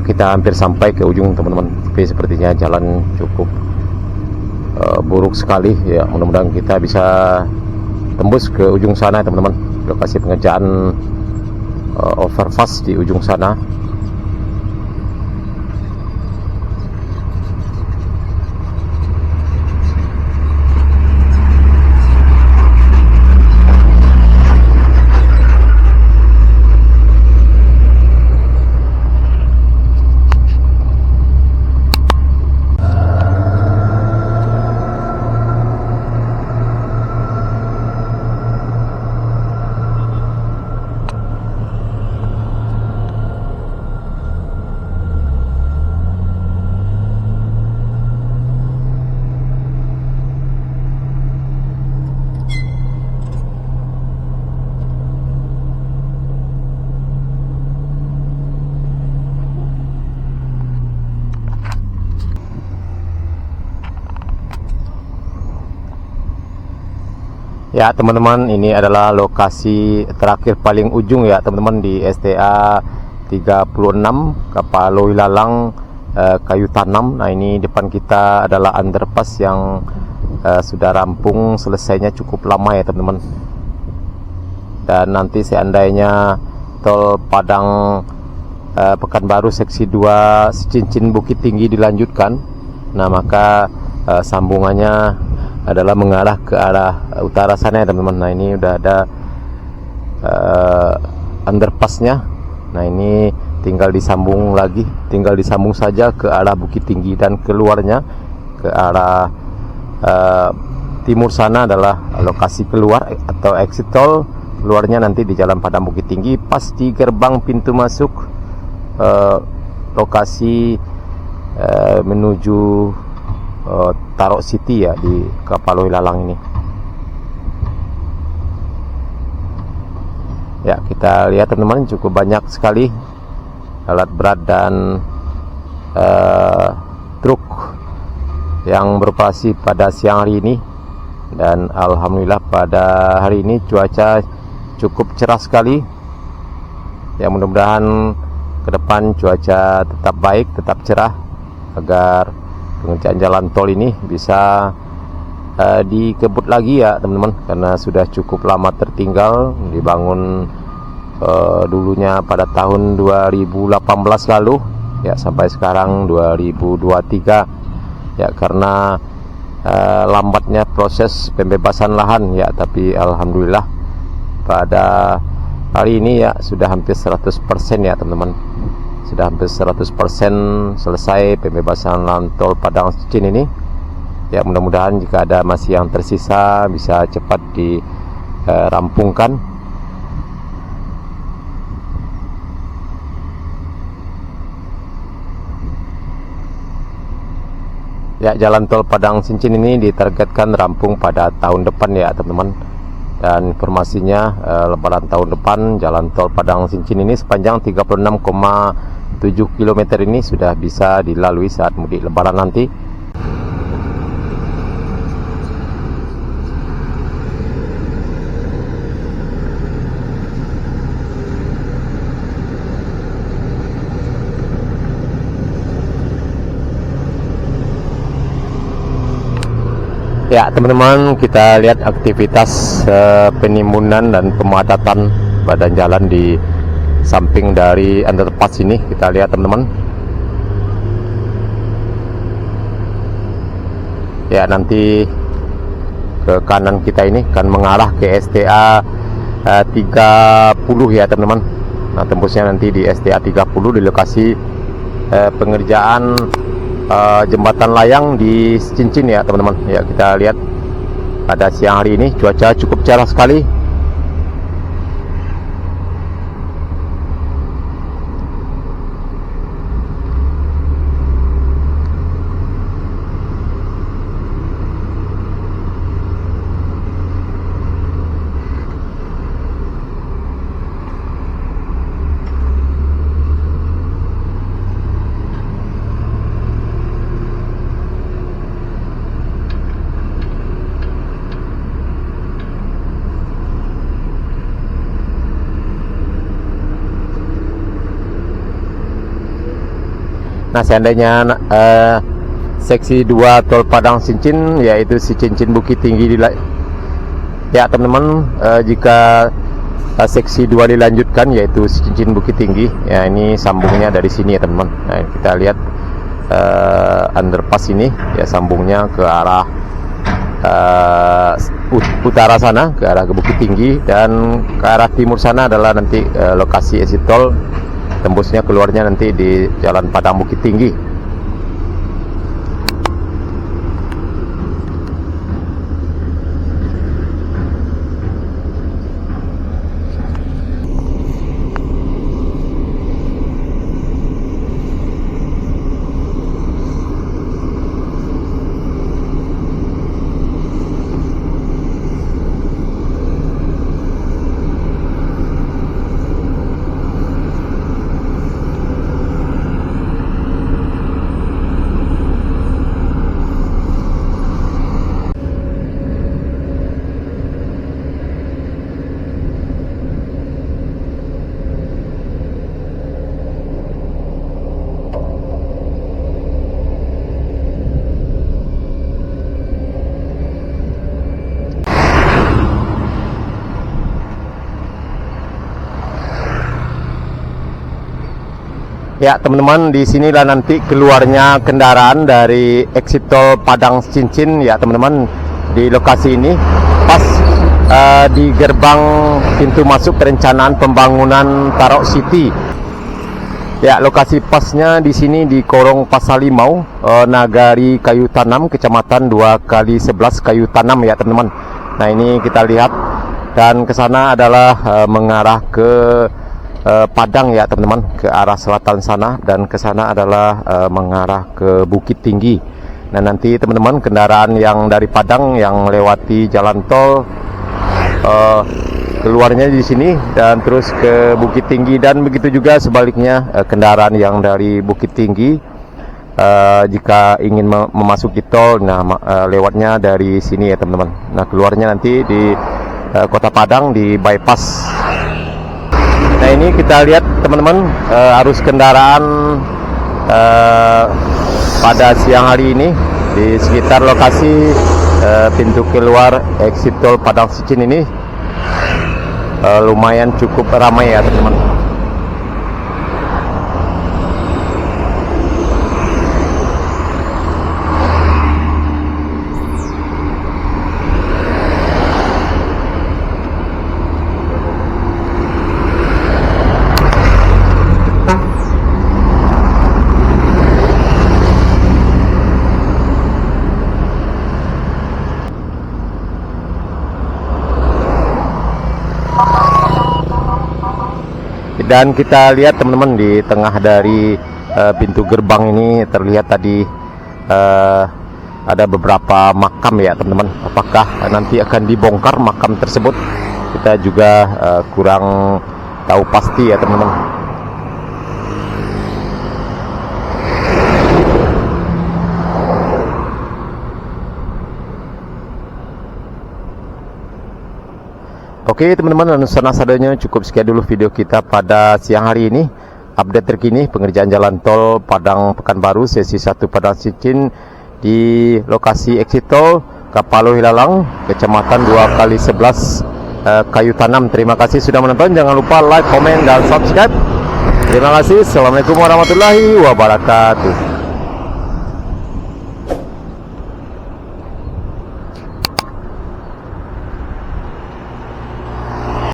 kita hampir sampai ke ujung teman-teman, tapi sepertinya jalan cukup buruk sekali ya. Mudah-mudahan kita bisa tembus ke ujung sana teman-teman, lokasi pengerjaan overpass di ujung sana. Ya teman-teman, ini adalah lokasi terakhir paling ujung ya teman-teman di STA 36 Kapaloi Lalang Kayu Tanam. Nah, ini depan kita adalah underpass yang sudah rampung, selesainya cukup lama ya teman-teman. Dan nanti seandainya tol Padang Pekanbaru seksi 2 Cincin Bukit Tinggi dilanjutkan, nah maka sambungannya adalah mengarah ke arah utara sana ya teman-teman. Nah, ini udah ada underpassnya. Nah, ini tinggal disambung lagi, tinggal disambung saja ke arah Bukit Tinggi, dan keluarnya ke arah timur sana adalah lokasi keluar atau exit tol. Keluarnya nanti di Jalan Padang Bukit Tinggi, pas di gerbang pintu masuk lokasi menuju Tarok City ya, di Kapaloi Lalang ini. Ya, kita lihat teman-teman, cukup banyak sekali alat berat dan truk yang beroperasi pada siang hari ini. Dan alhamdulillah pada hari ini cuaca cukup cerah sekali ya. Mudah-mudahan ke depan cuaca tetap baik, tetap cerah, agar pengerjaan jalan tol ini bisa dikebut lagi ya teman-teman, karena sudah cukup lama tertinggal. Dibangun dulunya pada tahun 2018 lalu ya, sampai sekarang 2023 ya, karena lambatnya proses pembebasan lahan ya. Tapi alhamdulillah pada hari ini ya sudah hampir 100% ya teman-teman, sudah hampir 100% selesai pembebasan lahan tol Padang Cincin ini ya. Mudah-mudahan jika ada masih yang tersisa bisa cepat dirampungkan. Ya, jalan tol Padang Cincin ini ditargetkan rampung pada tahun depan ya teman-teman. Dan informasinya lebaran tahun depan jalan tol Padang Cincin ini sepanjang 36,7 km ini sudah bisa dilalui saat mudik lebaran nanti. Ya teman-teman, kita lihat aktivitas penimbunan dan pemadatan badan jalan di samping dari underpass ini. Kita lihat teman-teman ya, nanti ke kanan kita ini akan mengarah ke STA 30 ya teman-teman. Nah, tembusnya nanti di STA 30 di lokasi pengerjaan jembatan layang di Cincin ya teman-teman. Ya, kita lihat pada siang hari ini cuaca cukup cerah sekali. Nah, seandainya seksi 2 tol Padang Cincin, yaitu si Cincin Bukit Tinggi ya teman-teman, jika seksi 2 dilanjutkan, yaitu si Cincin Bukit Tinggi, ya ini sambungnya dari sini ya teman-teman. Nah, kita lihat underpass ini ya, sambungnya ke arah utara sana, ke arah ke Bukit Tinggi, dan ke arah timur sana adalah nanti lokasi exit tol, tembusnya keluarnya nanti di Jalan Padang Bukit Tinggi. Ya teman-teman, di sinilah nanti keluarnya kendaraan dari exit tol Padang Cincin ya teman-teman. Di lokasi ini pas di gerbang pintu masuk perencanaan pembangunan Tarok City. Ya, lokasi pasnya di sini di Korong Pasar Limau, Nagari Kayu Tanam, Kecamatan 2x11 Kayu Tanam ya teman-teman. Nah, ini kita lihat, dan ke sana adalah mengarah ke Padang ya teman-teman, ke arah selatan sana, dan ke sana adalah mengarah ke Bukit Tinggi. Nah, nanti teman-teman, kendaraan yang dari Padang yang melewati jalan tol keluarnya di sini dan terus ke Bukit Tinggi, dan begitu juga sebaliknya kendaraan yang dari Bukit Tinggi jika ingin memasuki tol, nah lewatnya dari sini ya teman-teman. Nah, keluarnya nanti di Kota Padang di bypass. Nah, ini kita lihat teman-teman arus kendaraan pada siang hari ini di sekitar lokasi pintu keluar exit tol Padang Cincin ini lumayan cukup ramai ya teman-teman. Dan kita lihat teman-teman, di tengah dari pintu gerbang ini terlihat tadi ada beberapa makam ya teman-teman. Apakah nanti akan dibongkar makam tersebut, kita juga kurang tahu pasti ya teman-teman. Oke teman-teman, dan sadanya cukup sekian dulu video kita pada siang hari ini. Update terkini pengerjaan jalan tol Padang Pekanbaru sesi 1 Padang Cincin di lokasi exit tol Kapalo Hilalang, Kecamatan 2x11 Kayu Tanam. Terima kasih sudah menonton, jangan lupa like, komen, dan subscribe. Terima kasih. Assalamualaikum warahmatullahi wabarakatuh.